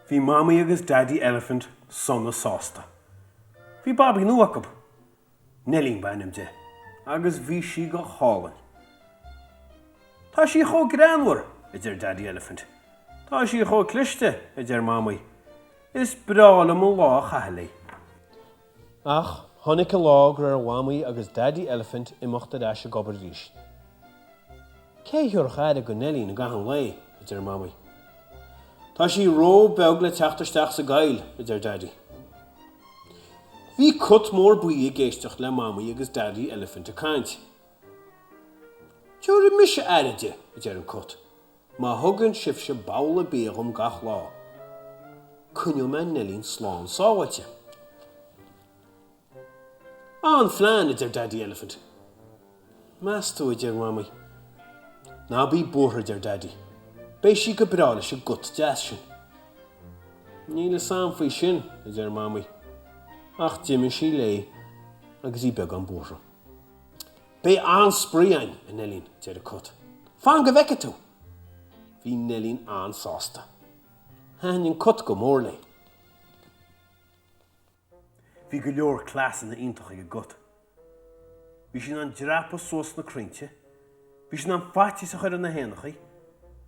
Bhí mammy agus daddy elephant sonna sásta. Bhí babí nuachab. Nelín bainim de, agus bhí si go chálan. Tá sí chó granúir, idir daddy elephant. Tá sí chó cliste, idir mammy. Is brála mo lá chahalé. Ach, honnig a lág ar mammy agus daddy elephant imachta da se gobar ríis. Cé hiúr chaide go Nelín a gahan lei, idir mammy. Tá sí ró Bheaga teachtarsteach sa gaeil, idir daddy. Bhí cut mór buí géisteach le mammy agus daddy elephant a caint. Dúir mise airide, idir an cut. Má thugann sibh se bála béagam gach lá. Cúnneil me Nelín slán sáhaite. An flean, idir daddy elephant. Mas tú, idir mammy. Ná bí búthar, idir daddy. Béis sí go brála se gut deas sin. Ní le sam faoi sin, idir mammy. Ach dimin sí lei agus í beag an búthra. Bé an spríain a Nelín, idir a cut. Fan go bheice tú. Bhí Nelín an sásta. Hain cut go mór lei. Bhí go leor clas na iontacha go gut. Bhí sin an drapa sós na crinte. Bhí sin an fati sa chuir na héanachaí.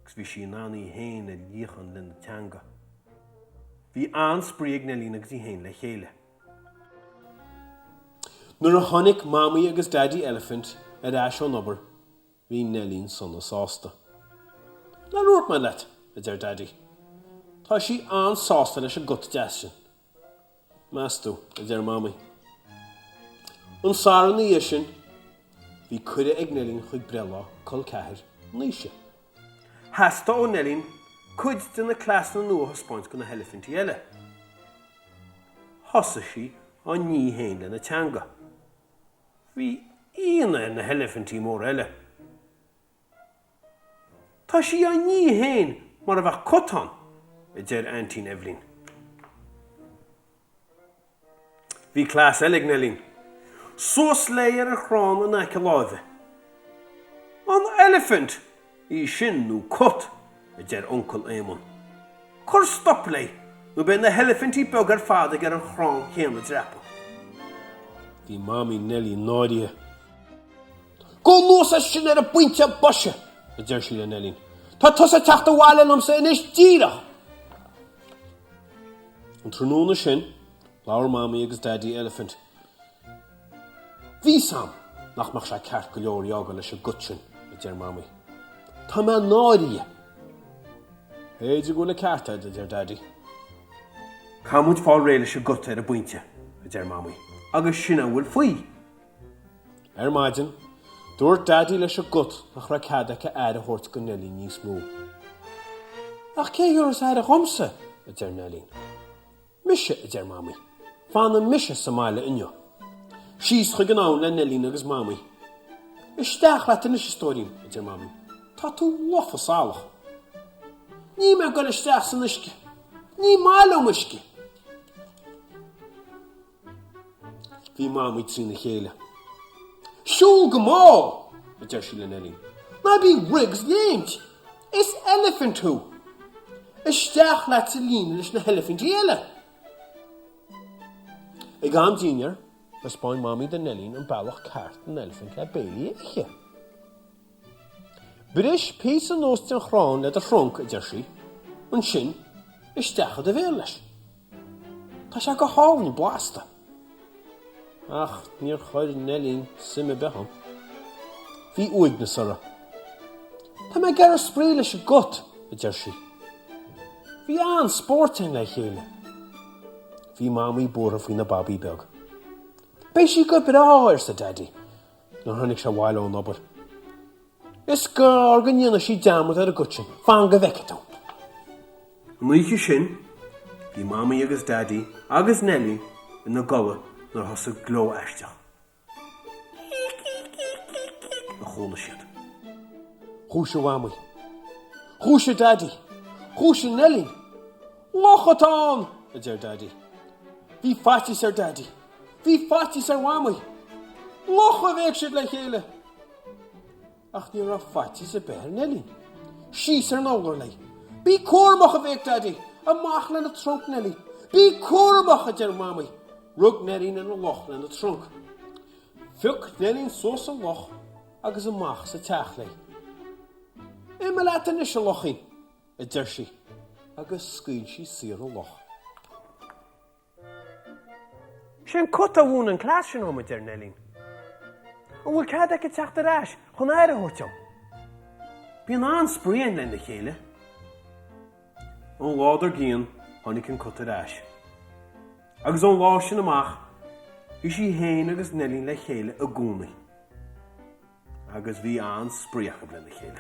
Gus bhí sin an í héin a líochan le na teanga. Bhí an spríag Nelín agus í héin le chéile. Nuair a tháinig mammy agus daddy elephant ar Aoisghrúpa obair, bhí Nelín sonna sásta. Na ruairt me leat, idir daddy. Tá sí an sásta leis a gut deas sin. Mas tú, idir mammy. An saran na dhé sin, bhí cuire ag Nelín chuig Béarla col ceathair níise. Hasta ó Nelín cuid de na clas na nua spáint go na elephantí eile. Thosa sí an ní héin le na teanga. Bhí íana na elephantí mór eile. Tá sí an ní héin mar a bheith cotán, idir Aunty Evelyn. Bhí clas eile ag Nelín. Sós lei ar a chrán an aice láimhe. An elephant í sin nó cut, idir Uncle Aoimon. Cur stop lei, nó ben na elephantí beag ar fada ar an chrán chéanna drapa. Bhí mammy Nelín náidithe. Go luas a sin ar a buinte bose, idir sí le Nelín. Tá tusa teachta bháile lomsa inis díreach. An tróna sin, láir mammy agus daddy elephant. Bhí sam nach mar sé ceart go leor eaga leis a gut sin, idir mammy. Tá me náidithe. Héidir go le cearta, idir daddy. Camúid fáil ré leis a gut ar a buinte, idir mammy. Agus sinna bhfuil faoi. Maidin, dúirt daddy leis a gut nach ra cadacha air a thuirt go Nelín níos mó. Ach cé dúras air a chomsa, idir Nelín. Mise, idir mammy. Fána mise sa máile inniu. Sís chuig an ann le Nelín agus mammy. Isteach leat in is istóirín, idir mammy. Tá tú lofa sálach. Ní me go isteach san isce. Ní máile isce. Bhí mammy trína chéile. Siúl go má, idir sí le Nelín. Na bí rigs léamh. Is elephant tú. Isteach leat sa lín leis na elephantí eile. Ag an dínear, spáin mammy de Nelín an bailach ceart an elephant le béilí eiche. Bris pís an nós den chrán le a thrunk, idir sí. An sin, isteach a bhéir leis. Tá sé go hábhainn blasta. Ach, níor chuir Nelín sime becham. Bhí uig na sora. Tá me gar a sprí leis a gut, idir sí. Bhí an sporting le chéile. Bhí mammy búra faoi na babí beag. Béis sí go bráir sa daddy, nó tháinig sé bháile ón obair. Is go organ dhéana sí deamad ar a gut sin, fan go bheice tú. Muoiche sin, bhí mammy agus daddy agus Nelín in na gobha nar thosa gló eisteach. A chóna siad. Chúise mammy. Chúise daddy. Chúise Nelín. Lochatán, idir daddy. Bhí fatis ar daddy. Bhí fatis ar mammy. Locha bhéh siad le chéile. Ach ní ra fatis a béir Nelín. Sís ar nálar lei. Bí cúrmach a bheith daddy, a mach le na trunk Nelly. Bí cúrmach a der mami, rug Nelly na loch le na trunk. Fuc Nelly'n sos a loch, agus a mach sa teach lei. Ima lata nis a lochin, a der si, agus scuil si sir a loch. Sin cut a bhún an clásin ó der Nelly'n. An bhfuil cad ag a teach ar ais, chun air a hwtio. Bhíon an spríon le na chéile. An láidir géan tháinig an cut ar ais. Agus an lá sin amach, bhí sí héin agus Nelly'n le chéile a gúnaí. Agus bhí an spríocha le na chéile.